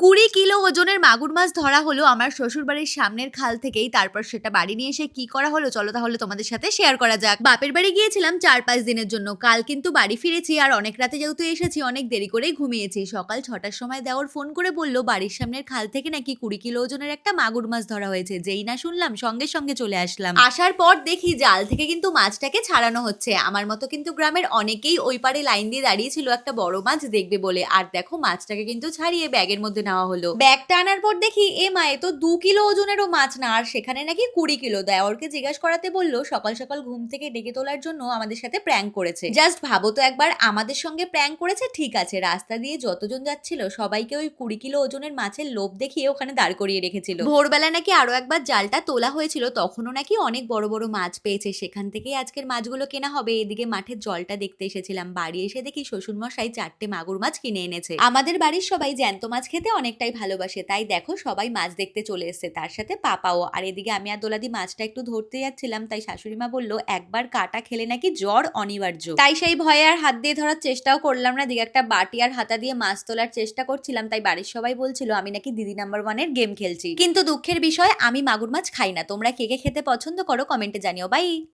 20 kilo ওজনের মাগুর মাছ ধরা হলো আমার শ্বশুরবাড়ির সামনের খাল থেকেই। তারপর সেটা বাড়ি নিয়ে এসে কি করা হলো চলো তাহলে তোমাদের সাথে শেয়ার করা যাক। বাপের বাড়ি গিয়েছিলাম 4-5 দিনের জন্য। কাল কিন্তু বাড়ি ফিরেছি আর অনেক রাতে যেহেতু এসেছি অনেক দেরি করেই ঘুমিয়েছি। সকাল 6টার সময় দেওর ফোন করে বলল বাড়ির সামনের খাল থেকে নাকি 20 কিলো ওজনের একটা মাগুর মাছ ধরা হয়েছে। যেই না শুনলাম সঙ্গে সঙ্গে চলে আসলাম। আসার পর দেখি জাল থেকে কিন্তু মাছটাকে ছাড়ানো হচ্ছে। আমার মতো কিন্তু গ্রামের অনেকেই ওই পারে লাইন দিয়ে দাঁড়িয়েছিল একটা বড় মাছ দেখবে বলে। আর দেখো মাছটাকে কিন্তু ছাড়িয়ে ব্যাগের মধ্যে নেওয়া হলো। ব্যাগটা আনার পর দেখি এ মা এ তো 2 কিলো ওজনেরও মাছ না, আর সেখানে নাকি 20 কিলো। দেওরকে জিজ্ঞেস করাতে বললো সকাল সকাল ঘুম থেকে ডেকে তোলার জন্য আমাদের সাথে প্র্যাঙ্ক করেছে। জাস্ট ভাবো তো একবার, আমাদের সঙ্গে প্র্যাঙ্ক করেছে ঠিক আছে, রাস্তা দিয়ে যতজন যাচ্ছিল সবাইকে ওই 20 কিলো ওজনের মাছের লোভ দেখিয়ে ওখানে দাঁড় করিয়ে রেখেছিল। ভোরবেলা নাকি আরো একবার জালটা তোলা হয়েছিল, তখনও নাকি অনেক বড় বড় মাছ পেয়েছে। সেখান থেকেই আজকের মাছগুলো কেনা হবে। এদিকে মাঠের জলটা দেখতে এসেছিলাম, বাড়ি এসে দেখি শ্বশুরমশাই 4টে মাগুর মাছ কিনে এনেছে। আমাদের বাড়ির সবাই জ্যান্ত মাছ খেতে অনেকটাই ভালোবাসে, তাই দেখো সবাই মাছ দেখতে চলে এসেছে, তার সাথে পাপাও। আর এদিকে আমি আর দোলাদি মাছটা একটু ধরতে যাচ্ছিলাম, তাই শাশুড়ি মা বললো একবার কাটা খেলে নাকি জ্বর অনিবার্য। তাই সেই ভয়ে আর হাত দিয়ে ধরার চেষ্টাও করলাম না। দিকে একটা বাটি আর হাতা দিয়ে মাছ তোলার চেষ্টা করছিলাম, তাই বাড়ির সবাই বলছিল আমি নাকি দিদি নাম্বার 1-এর গেম খেলছি। কিন্তু দুঃখের বিষয় আমি মাগুর মাছ খাই না। তোমরা কে কে খেতে পছন্দ করো কমেন্টে জানিও। বাই।